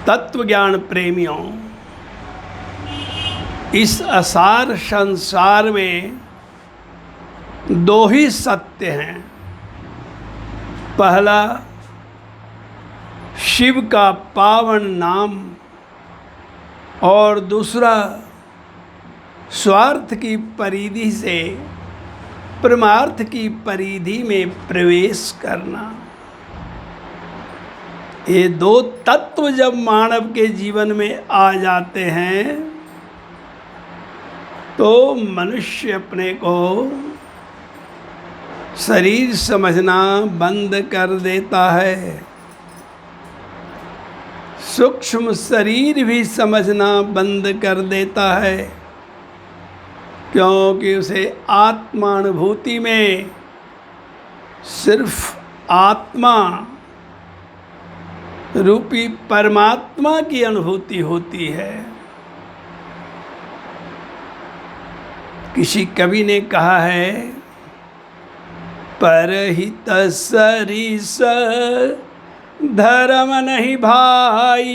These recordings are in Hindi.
तत्व ज्ञान प्रेमियों, इस असार संसार में दो ही सत्य हैं। पहला शिव का पावन नाम और दूसरा स्वार्थ की परिधि से परमार्थ की परिधि में प्रवेश करना। ये दो तत्व जब मानव के जीवन में आ जाते हैं तो मनुष्य अपने को शरीर समझना बंद कर देता है, सूक्ष्म शरीर भी समझना बंद कर देता है, क्योंकि उसे आत्मानुभूति में सिर्फ आत्मा रूपी परमात्मा की अनुभूति होती है। किसी कवि ने कहा है, परहित सरिस धर्म नहीं भाई,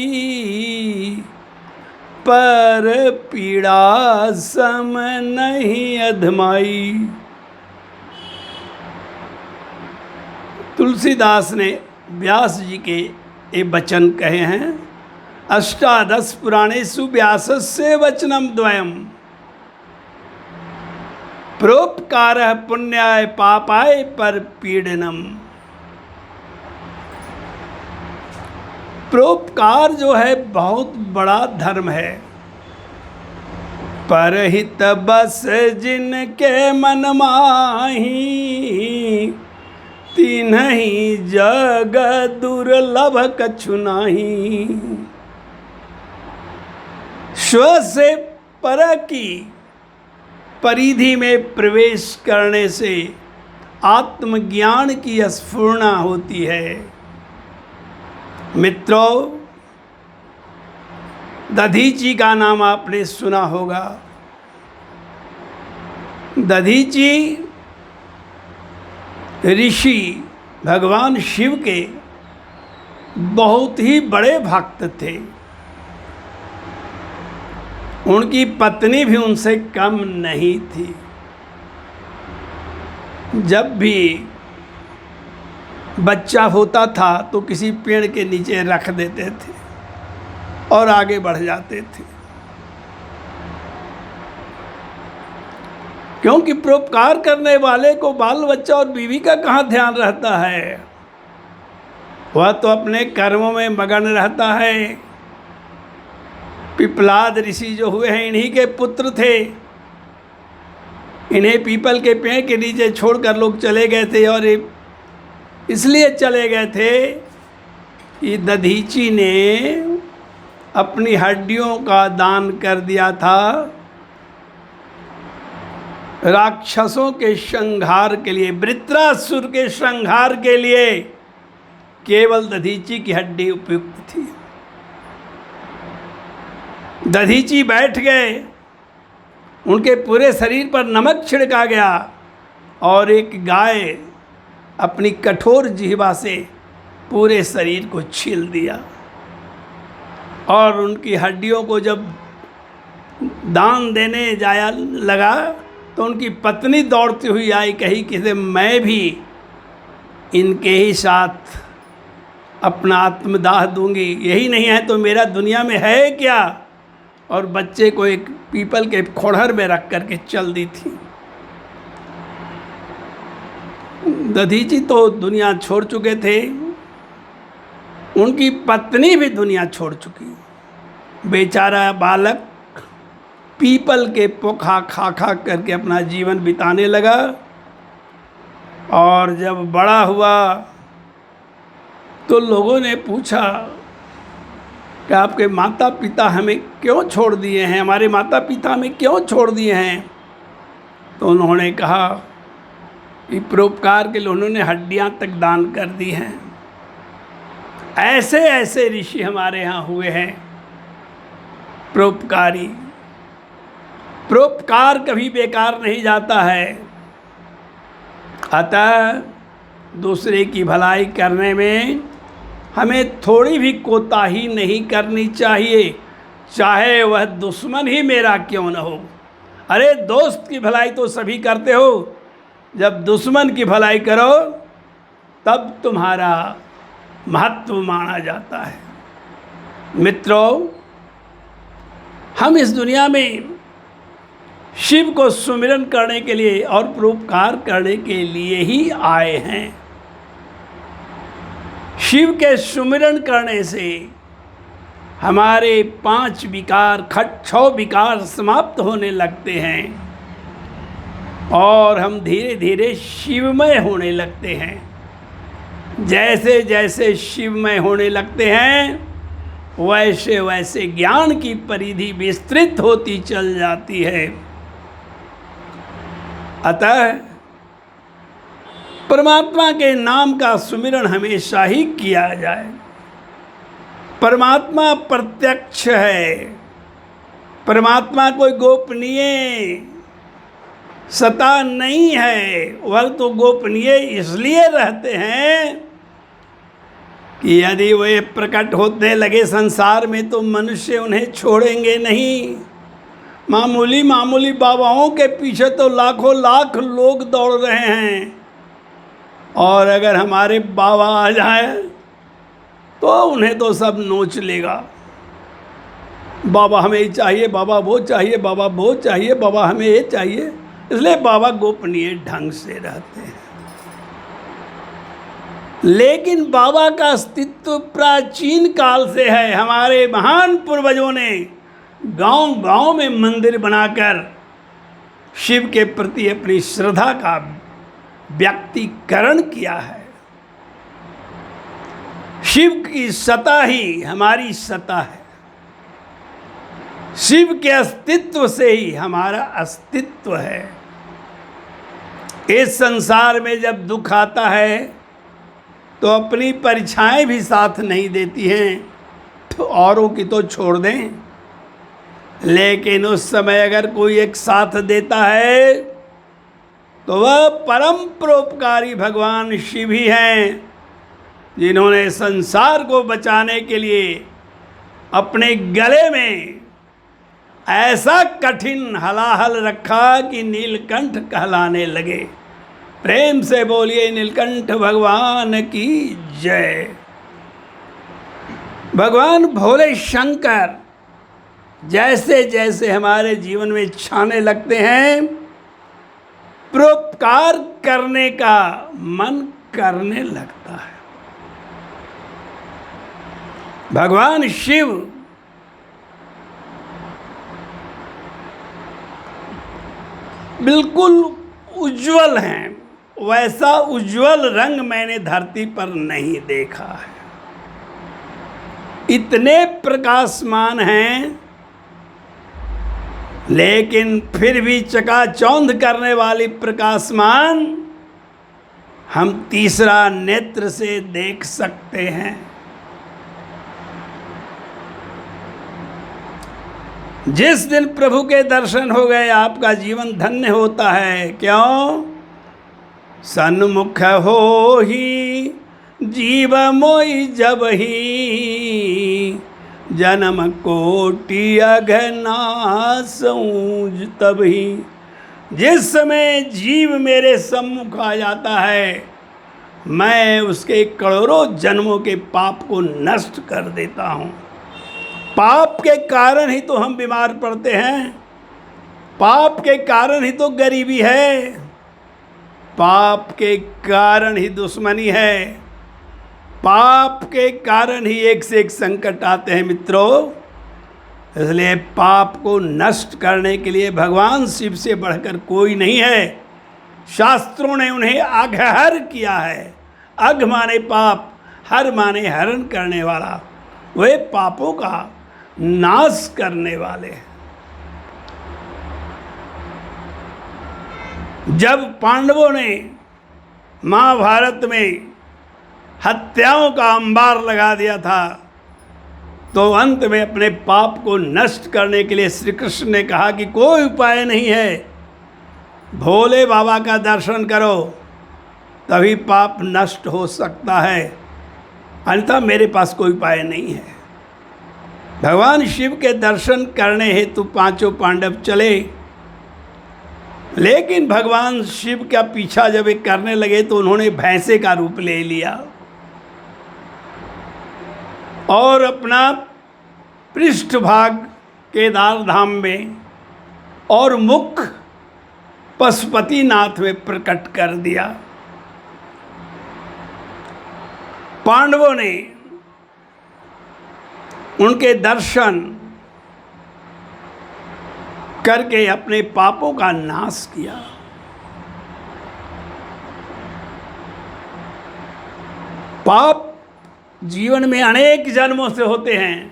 पर पीड़ा सम नहीं अधमाई। तुलसीदास ने व्यास जी के ये वचन कहे हैं, अष्टादश पुराणेषु व्यासस्य वचनम द्वयम्, परोपकारः पुण्याय पापाय पर पीड़नम। परोपकार जो है बहुत बड़ा धर्म है। परहित बस जिनके मन माही, तिन्हि जग दुर्लभ कछु नाही। स्व से पर की परिधि में प्रवेश करने से आत्मज्ञान की स्फुरना होती है। मित्रों, दधीची का नाम आपने सुना होगा। दधीची ऋषि भगवान शिव के बहुत ही बड़े भक्त थे। उनकी पत्नी भी उनसे कम नहीं थी। जब भी बच्चा होता था तो किसी पेड़ के नीचे रख देते थे और आगे बढ़ जाते थे, क्योंकि परोपकार करने वाले को बाल बच्चा और बीवी का कहाँ ध्यान रहता है। वह तो अपने कर्मों में मगन रहता है। पिपलाद ऋषि जो हुए हैं, इन्हीं के पुत्र थे। इन्हें पीपल के पेड़ के नीचे छोड़कर लोग चले गए थे, और इसलिए चले गए थे कि दधीची ने अपनी हड्डियों का दान कर दिया था राक्षसों के संहार के लिए, वृत्रासुर के संहार के लिए। केवल दधीची की हड्डी उपयुक्त थी। दधीची बैठ गए, उनके पूरे शरीर पर नमक छिड़का गया और एक गाय अपनी कठोर जिह्वा से पूरे शरीर को छील दिया। और उनकी हड्डियों को जब दान देने जाया लगा तो उनकी पत्नी दौड़ती हुई आई, कही कि मैं भी इनके ही साथ अपना आत्मदाह दूंगी, यही नहीं है तो मेरा दुनिया में है क्या। और बच्चे को एक पीपल के खोड़हर में रख करके चल दी थी। दधीची तो दुनिया छोड़ चुके थे, उनकी पत्नी भी दुनिया छोड़ चुकी। बेचारा बालक पीपल के पोखा खा खा करके अपना जीवन बिताने लगा। और जब बड़ा हुआ तो लोगों ने पूछा कि आपके माता पिता हमें क्यों छोड़ दिए हैं, हमारे माता पिता हमें क्यों छोड़ दिए हैं। तो उन्होंने कहा कि परोपकार के लिए उन्होंने हड्डियां तक दान कर दी हैं। ऐसे ऐसे ऋषि हमारे यहाँ हुए हैं परोपकारी। परोपकार कभी बेकार नहीं जाता है। अतः दूसरे की भलाई करने में हमें थोड़ी भी कोताही नहीं करनी चाहिए, चाहे वह दुश्मन ही मेरा क्यों न हो। अरे दोस्त की भलाई तो सभी करते हो, जब दुश्मन की भलाई करो तब तुम्हारा महत्व माना जाता है। मित्रों, हम इस दुनिया में शिव को सुमिरन करने के लिए और परोपकार करने के लिए ही आए हैं। शिव के सुमिरन करने से हमारे 5 विकार, 6 विकार समाप्त होने लगते हैं और हम धीरे धीरे शिवमय होने लगते हैं। जैसे जैसे शिवमय होने लगते हैं वैसे वैसे ज्ञान की परिधि विस्तृत होती चल जाती है। अतः परमात्मा के नाम का सुमिरन हमेशा ही किया जाए। परमात्मा प्रत्यक्ष है, परमात्मा कोई गोपनीय सत्ता नहीं है। वह तो गोपनीय इसलिए रहते हैं कि यदि वे प्रकट होने लगे संसार में तो मनुष्य उन्हें छोड़ेंगे नहीं। मामूली मामूली बाबाओं के पीछे तो लाखों लाख लोग दौड़ रहे हैं, और अगर हमारे बाबा आ जाए तो उन्हें तो सब नोच लेगा। बाबा हमें ये चाहिए, बाबा वो चाहिए, बाबा वो चाहिए, बाबा हमें ये चाहिए। इसलिए बाबा गोपनीय ढंग से रहते हैं। लेकिन बाबा का अस्तित्व प्राचीन काल से है। हमारे महान पूर्वजों ने गांव गांव में मंदिर बनाकर शिव के प्रति अपनी श्रद्धा का व्यक्तीकरण किया है। शिव की सत्ता ही हमारी सत्ता है। शिव के अस्तित्व से ही हमारा अस्तित्व है। इस संसार में जब दुख आता है तो अपनी परीक्षाएं भी साथ नहीं देती हैं, तो औरों की तो छोड़ दें। लेकिन उस समय अगर कोई एक साथ देता है तो वह परम परोपकारी भगवान शिव ही हैं, जिन्होंने संसार को बचाने के लिए अपने गले में ऐसा कठिन हलाहल रखा कि नीलकंठ कहलाने लगे। प्रेम से बोलिए नीलकंठ भगवान की जय। भगवान भोले शंकर जैसे जैसे हमारे जीवन में छाने लगते हैं, परोपकार करने का मन करने लगता है। भगवान शिव बिल्कुल उज्जवल हैं। वैसा उज्जवल रंग मैंने धरती पर नहीं देखा है। इतने प्रकाशमान हैं, लेकिन फिर भी चकाचौंध करने वाली प्रकाशमान हम तीसरा नेत्र से देख सकते हैं। जिस दिन प्रभु के दर्शन हो गए आपका जीवन धन्य होता है। क्यों? सन्मुख हो ही जीव मोई जब ही, जन्म कोटि अघना सूझ तब ही। जिस समय जीव मेरे सम्मुख आ जाता है, मैं उसके करोड़ों जन्मों के पाप को नष्ट कर देता हूँ। पाप के कारण ही तो हम बीमार पड़ते हैं, पाप के कारण ही तो गरीबी है, पाप के कारण ही दुश्मनी है, पाप के कारण ही एक से एक संकट आते हैं मित्रों। इसलिए पाप को नष्ट करने के लिए भगवान शिव से बढ़कर कोई नहीं है। शास्त्रों ने उन्हें अघहर किया है। अघ माने पाप, हर माने हरण करने वाला। वे पापों का नाश करने वाले हैं। जब पांडवों ने महाभारत में हत्याओं का अंबार लगा दिया था, तो अंत में अपने पाप को नष्ट करने के लिए श्री कृष्ण ने कहा कि कोई उपाय नहीं है, भोले बाबा का दर्शन करो तभी पाप नष्ट हो सकता है। अन्यथा मेरे पास कोई उपाय नहीं है। भगवान शिव के दर्शन करने हेतु पांचों पांडव चले, लेकिन भगवान शिव का पीछा जब वे करने लगे तो उन्होंने भैंसे का रूप ले लिया और अपना पृष्ठभाग केदार धाम में और मुख पशुपतिनाथ में प्रकट कर दिया। पांडवों ने उनके दर्शन करके अपने पापों का नाश किया। पाप जीवन में अनेक जन्मों से होते हैं,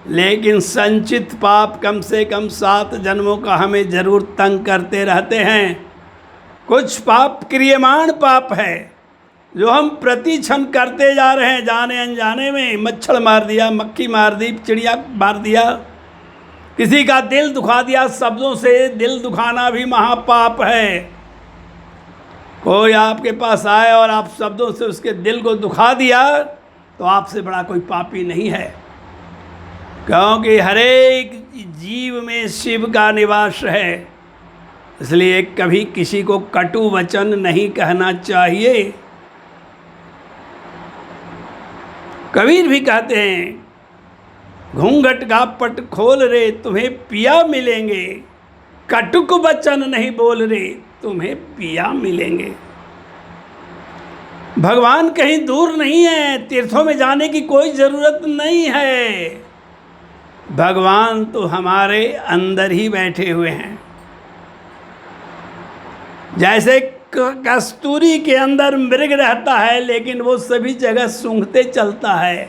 लेकिन संचित पाप कम से कम 7 जन्मों का हमें जरूर तंग करते रहते हैं। कुछ पाप क्रियमाण पाप है जो हम प्रति क्षण करते जा रहे हैं, जाने अनजाने में। मच्छर मार दिया, मक्खी मार दी, चिड़िया मार दिया, किसी का दिल दुखा दिया। शब्दों से दिल दुखाना भी महापाप है। कोई आपके पास आए और आप शब्दों से उसके दिल को दुखा दिया तो आपसे बड़ा कोई पापी नहीं है, क्योंकि हर एक जीव में शिव का निवास है। इसलिए कभी किसी को कटु वचन नहीं कहना चाहिए। कबीर भी कहते हैं, घूंघट का पट खोल रे तुम्हें पिया मिलेंगे, कटुक वचन नहीं बोल रे तुम्हें पिया मिलेंगे। भगवान कहीं दूर नहीं है, तीर्थों में जाने की कोई ज़रूरत नहीं है। भगवान तो हमारे अंदर ही बैठे हुए हैं। जैसे कस्तूरी के अंदर मृग रहता है, लेकिन वो सभी जगह सूंघते चलता है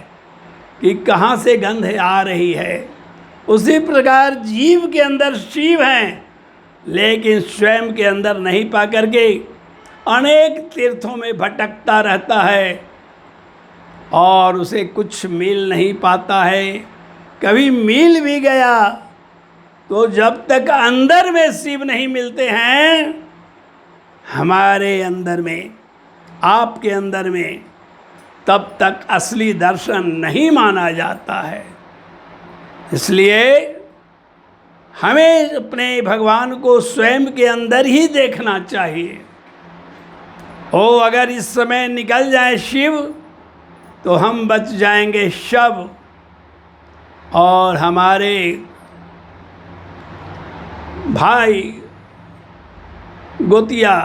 कि कहाँ से गंध आ रही है। उसी प्रकार जीव के अंदर शिव हैं, लेकिन स्वयं के अंदर नहीं पा करके अनेक तीर्थों में भटकता रहता है और उसे कुछ मिल नहीं पाता है। कभी मिल भी गया तो जब तक अंदर में शिव नहीं मिलते हैं, हमारे अंदर में, आपके अंदर में, तब तक असली दर्शन नहीं माना जाता है। इसलिए हमें अपने भगवान को स्वयं के अंदर ही देखना चाहिए। अगर इस समय निकल जाए शिव तो हम बच जाएंगे शव, और हमारे भाई गोतिया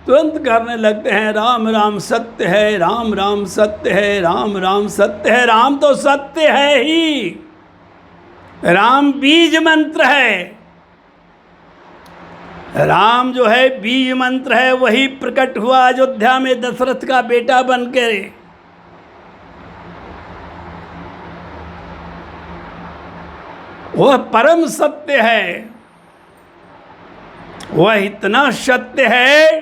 तुरंत करने लगते हैं, राम राम सत्य है, राम राम सत्य है, राम राम सत्य है। राम तो सत्य है ही, राम बीज मंत्र है। राम जो है बीज मंत्र है, वही प्रकट हुआ अयोध्या में दशरथ का बेटा बनके। वह परम सत्य है, वह इतना सत्य है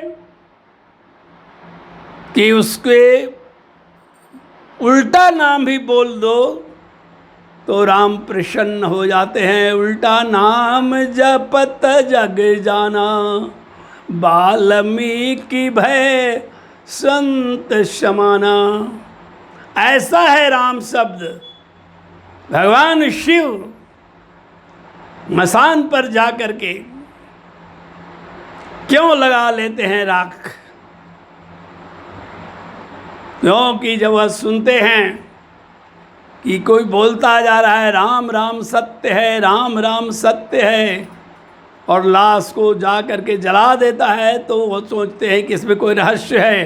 कि उसके उल्टा नाम भी बोल दो तो राम प्रसन्न हो जाते हैं। उल्टा नाम जपत जग जाना, वाल्मीकि भय संत समाना। ऐसा है राम शब्द। भगवान शिव मसान पर जा कर के क्यों लगा लेते हैं राख? क्योंकि जब वह सुनते हैं कि कोई बोलता जा रहा है राम राम सत्य है, राम राम सत्य है, और लाश को जा कर के जला देता है, तो वो सोचते हैं कि इसमें कोई रहस्य है,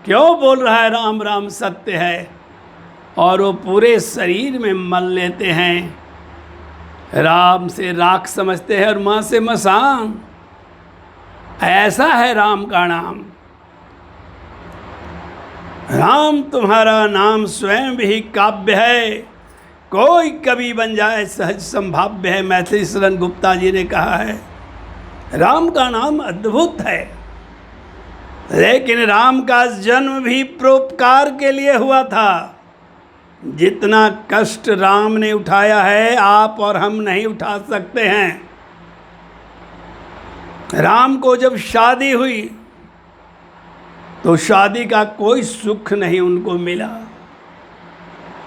क्यों बोल रहा है राम राम सत्य है, और वो पूरे शरीर में मल लेते हैं। राम से राख समझते हैं और माँ से मसान। ऐसा है राम का नाम। राम तुम्हारा नाम स्वयं भी काव्य है, कोई कवि बन जाए सहज संभाव्य है। मैथिली शरण गुप्ता जी ने कहा है, राम का नाम अद्भुत है। लेकिन राम का जन्म भी परोपकार के लिए हुआ था। जितना कष्ट राम ने उठाया है, आप और हम नहीं उठा सकते हैं। राम को जब शादी हुई तो शादी का कोई सुख नहीं उनको मिला,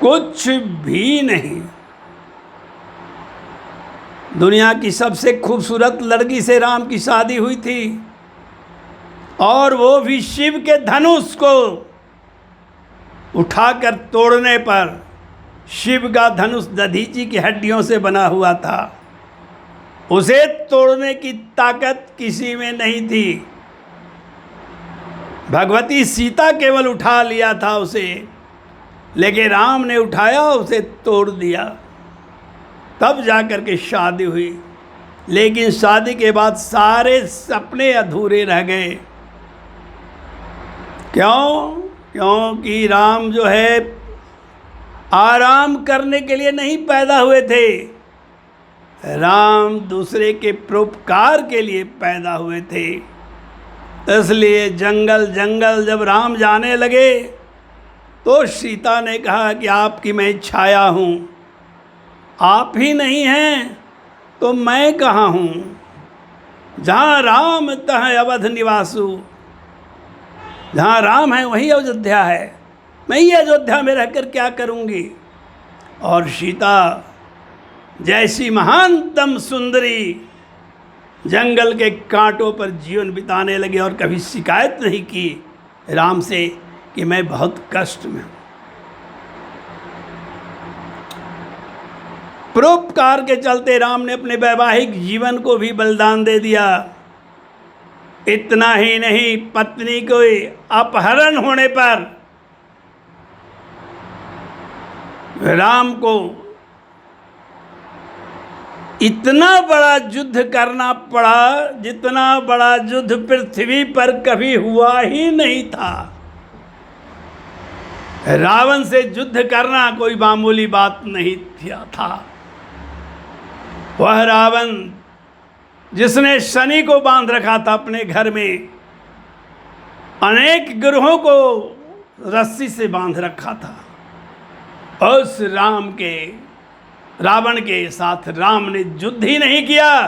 कुछ भी नहीं। दुनिया की सबसे खूबसूरत लड़की से राम की शादी हुई थी, और वो भी शिव के धनुष को उठाकर तोड़ने पर। शिव का धनुष दधीची की हड्डियों से बना हुआ था, उसे तोड़ने की ताकत किसी में नहीं थी। भगवती सीता केवल उठा लिया था उसे, लेकिन राम ने उठाया, उसे तोड़ दिया, तब जाकर के शादी हुई। लेकिन शादी के बाद सारे सपने अधूरे रह गए। क्यों? क्योंकि राम जो है आराम करने के लिए नहीं पैदा हुए थे, राम दूसरे के परोपकार के लिए पैदा हुए थे। इसलिए जंगल जंगल जब राम जाने लगे तो सीता ने कहा कि आपकी मैं छाया हूँ, आप ही नहीं हैं तो मैं कहाँ हूँ। जहाँ राम तहाँ अवध निवासु, जहाँ राम है वहीं अयोध्या है, मैं ही अयोध्या में रहकर क्या करूँगी। और सीता जैसी महानतम सुंदरी जंगल के कांटों पर जीवन बिताने लगे, और कभी शिकायत नहीं की राम से कि मैं बहुत कष्ट में हूँ। परोपकार के चलते राम ने अपने वैवाहिक जीवन को भी बलिदान दे दिया। इतना ही नहीं, पत्नी को अपहरण होने पर राम को इतना बड़ा युद्ध करना पड़ा जितना बड़ा युद्ध पृथ्वी पर कभी हुआ ही नहीं था। रावण से युद्ध करना कोई मामूली बात नहीं था। वह रावण जिसने शनि को बांध रखा था अपने घर में, अनेक ग्रहों को रस्सी से बांध रखा था, उस रावण के साथ राम ने युद्ध ही नहीं किया,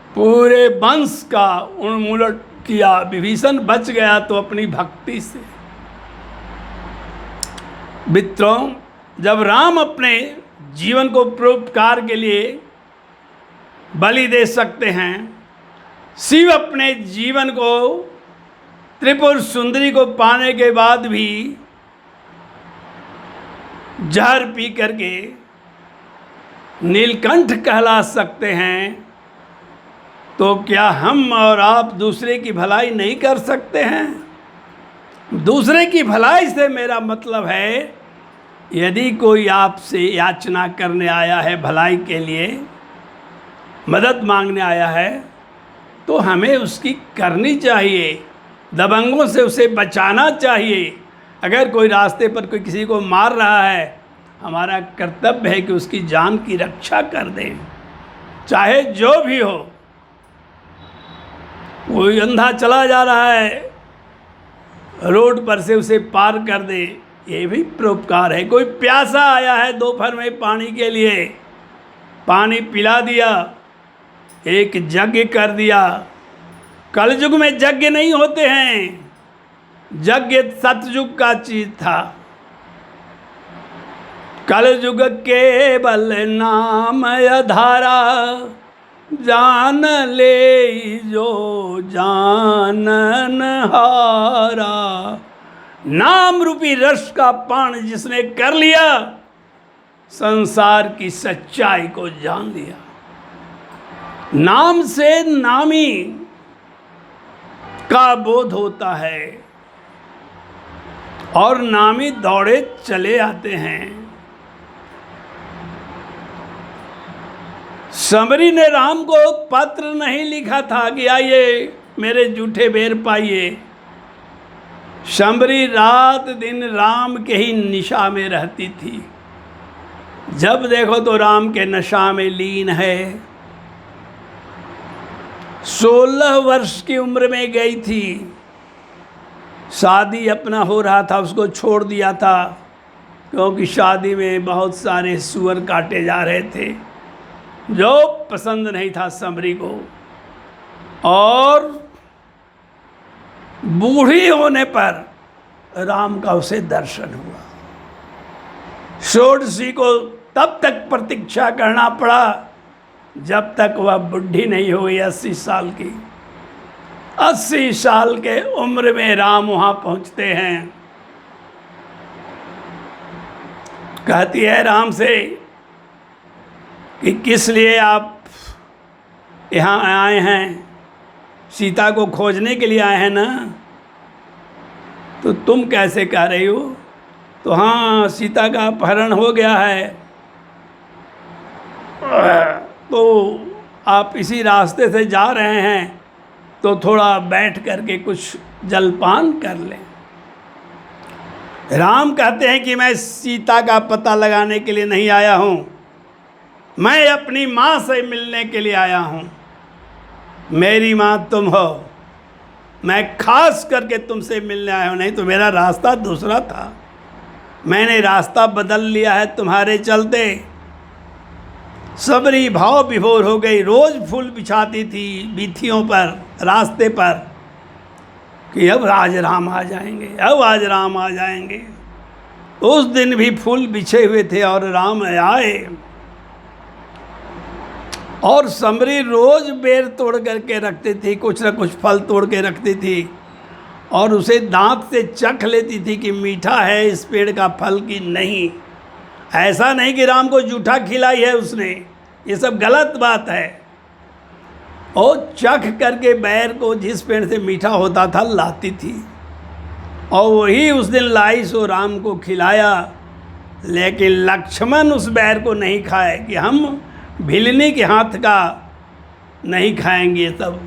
पूरे वंश का उन्मूलन किया। विभीषण बच गया तो अपनी भक्ति से। मित्रों, जब राम अपने जीवन को परोपकार के लिए बलि दे सकते हैं, शिव अपने जीवन को त्रिपुर सुंदरी को पाने के बाद भी जहर पी करके नीलकंठ कहला सकते हैं, तो क्या हम और आप दूसरे की भलाई नहीं कर सकते हैं? दूसरे की भलाई से मेरा मतलब है, यदि कोई आपसे याचना करने आया है, भलाई के लिए मदद मांगने आया है, तो हमें उसकी करनी चाहिए, दबंगों से उसे बचाना चाहिए। अगर कोई रास्ते पर कोई किसी को मार रहा है, हमारा कर्तव्य है कि उसकी जान की रक्षा कर दें, चाहे जो भी हो। कोई अंधा चला जा रहा है, रोड पर से उसे पार कर दे, ये भी परोपकार है। कोई प्यासा आया है दोपहर में पानी के लिए, पानी पिला दिया, एक यज्ञ कर दिया। कलयुग में यज्ञ नहीं होते हैं, यज्ञ सतयुग का चीज था। कलयुग केवल नाम आधारा, जान ले जो जानन हारा। नाम रूपी रस का पान जिसने कर लिया, संसार की सच्चाई को जान लिया। नाम से नामी का बोध होता है, और नामी दौड़े चले आते हैं। शबरी ने राम को पत्र नहीं लिखा था कि आइए मेरे जूठे बेर पाइए। शबरी रात दिन राम के ही निशा में रहती थी, जब देखो तो राम के नशा में लीन है। 16 वर्ष की उम्र में गई थी, शादी अपना हो रहा था, उसको छोड़ दिया था, क्योंकि शादी में बहुत सारे सुअर काटे जा रहे थे, जो पसंद नहीं था शबरी को। और बूढ़ी होने पर राम का उसे दर्शन हुआ। षोडशी को तब तक प्रतीक्षा करना पड़ा जब तक वह बुढ़ी नहीं हो गई, 80 साल की। 80 साल के उम्र में राम वहां पहुंचते हैं। कहती है राम से कि किस लिए आप यहाँ आए हैं, सीता को खोजने के लिए आए हैं ना। तो तुम कैसे कह रही हो? तो हाँ, सीता का अपहरण हो गया है, तो आप इसी रास्ते से जा रहे हैं तो थोड़ा बैठ करके कुछ जलपान कर लें। राम कहते हैं कि मैं सीता का पता लगाने के लिए नहीं आया हूँ, मैं अपनी माँ से मिलने के लिए आया हूँ। मेरी माँ तुम हो, मैं खास करके तुमसे मिलने आया हूँ, नहीं तो मेरा रास्ता दूसरा था, मैंने रास्ता बदल लिया है तुम्हारे चलते। सबरी भाव विभोर हो गई, रोज़ फूल बिछाती थी बीथियों पर, रास्ते पर, कि अब आज राम आ जाएंगे, अब आज राम आ जाएंगे। उस दिन भी फूल बिछे हुए थे और राम आए। और समरी रोज बेर तोड़ करके रखती थी, कुछ न कुछ फल तोड़ के रखती थी और उसे दांत से चख लेती थी कि मीठा है इस पेड़ का फल कि नहीं। ऐसा नहीं कि राम को जूठा खिलाई है उसने, ये सब गलत बात है। और चख करके बैर को जिस पेड़ से मीठा होता था लाती थी और वही उस दिन लाई सो राम को खिलाया। लेकिन लक्ष्मण उस बैर को नहीं खाए कि हम भिलनी के हाथ का नहीं खाएंगे। तब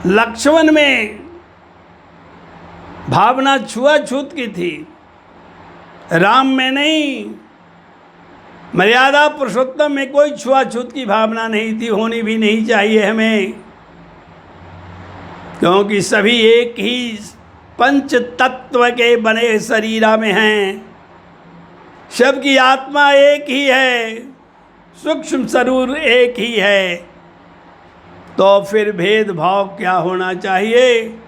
लक्ष्मण में भावना छुआछूत की थी, राम में नहीं। मर्यादा पुरुषोत्तम में कोई छुआछूत की भावना नहीं थी, होनी भी नहीं चाहिए हमें, क्योंकि सभी एक ही पंच तत्व के बने शरीरा में हैं। सबकी आत्मा एक ही है, सूक्ष्म स्वरूप एक ही है, तो फिर भेदभाव क्या होना चाहिए।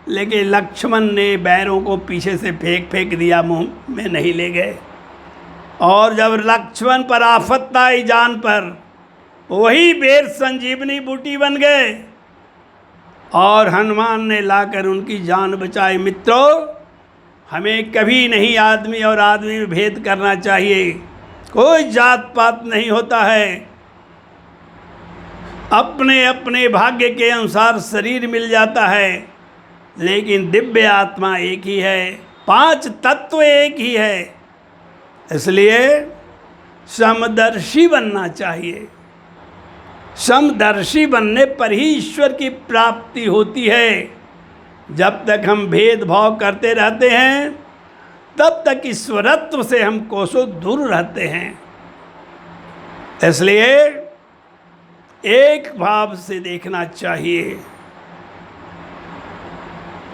लेकिन लक्ष्मण ने बैरों को पीछे से फेंक दिया, मुंह में नहीं ले गए। और जब लक्ष्मण पर आफत आई जान पर, वही बेर संजीवनी बूटी बन गए और हनुमान ने लाकर उनकी जान बचाई। मित्रों, हमें कभी नहीं आदमी और आदमी में भेद करना चाहिए। कोई जात पात नहीं होता है, अपने अपने भाग्य के अनुसार शरीर मिल जाता है, लेकिन दिव्य आत्मा एक ही है, 5 तत्व एक ही है। इसलिए समदर्शी बनना चाहिए। समदर्शी बनने पर ही ईश्वर की प्राप्ति होती है। जब तक हम भेदभाव करते रहते हैं तब तक ईश्वरत्व से हम कोसों दूर रहते हैं। इसलिए एक भाव से देखना चाहिए,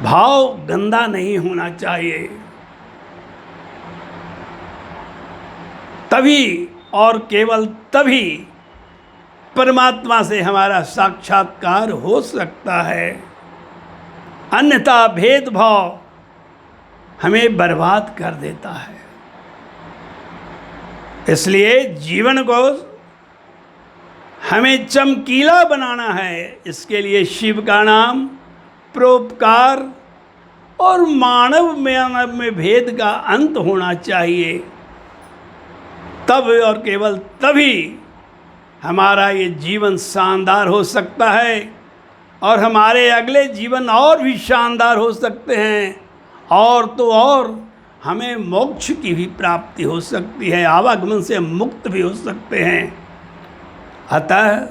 भाव गंदा नहीं होना चाहिए। तभी और केवल तभी परमात्मा से हमारा साक्षात्कार हो सकता है, अन्यथा भेदभाव हमें बर्बाद कर देता है। इसलिए जीवन को हमें चमकीला बनाना है। इसके लिए शिव का नाम, परोपकार और मानव में भेद का अंत होना चाहिए। तब और केवल तभी हमारा ये जीवन शानदार हो सकता है और हमारे अगले जीवन और भी शानदार हो सकते हैं। और तो और हमें मोक्ष की भी प्राप्ति हो सकती है, आवागमन से मुक्त भी हो सकते हैं। अतः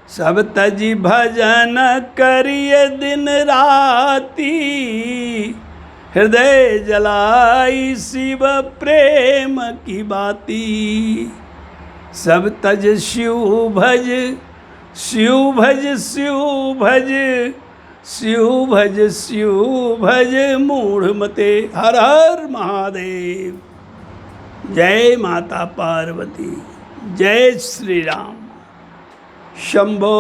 सब तजी भजन करिए दिन राती, हृदय जलाई शिव प्रेम की बाती। सब तज शिव भज, शिव भज, शिव भज, शिव भज, शिव भज मूढ़ मते। हर हर महादेव। जय माता पार्वती, जय श्री राम। शंभो।